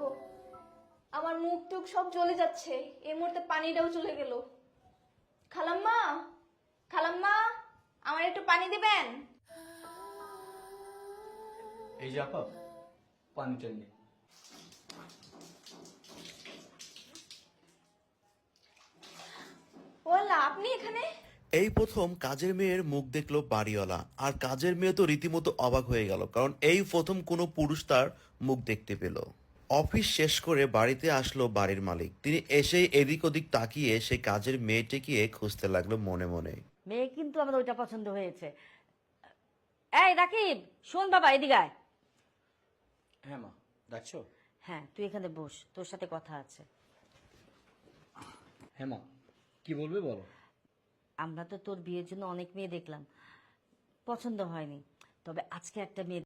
গো, আমার মুখ টুক সব জ্বলে যাচ্ছে, এই মুহূর্তে পানিটাও চলে গেল। খালাম্মা, খালাম্মা, আমার একটু পানি দিবেন? এই যে আপা, পানিটা নিয়ে। ওয়াল্লাহ, আপনি এখানে? এই প্রথম কাজের মেয়ের মুখ দেখলো বাড়িওয়ালা, আর কাজের মেয়ে তো রীতিমতো অবাক হয়ে গেল, কারণ এই প্রথম কোনো পুরুষ তার মুখ দেখতে পেল। অফিস শেষ করে বাড়িতে আসলো বাড়ির মালিক। তিনি এসেই এদিক ওদিক তাকিয়ে সেই কাজের মেয়েটিকে খুঁজতে লাগলো মনে মনে। মেয়ে কিন্তু আমার ওইটা পছন্দ হয়েছে। এই রাকিব, শোন বাবা, এদিকে আয়। হ্যাঁ মা, ডাকছো? হ্যাঁ, তুই এখানে বস, তোর সাথে কথা আছে। হ্যাঁ মা, কি বলবে বলো। আমরা তো তোর বিয়ের জন্য অনেক মেয়ে দেখলাম, পছন্দ হয়নি, তবে আজকে একটা মেয়ে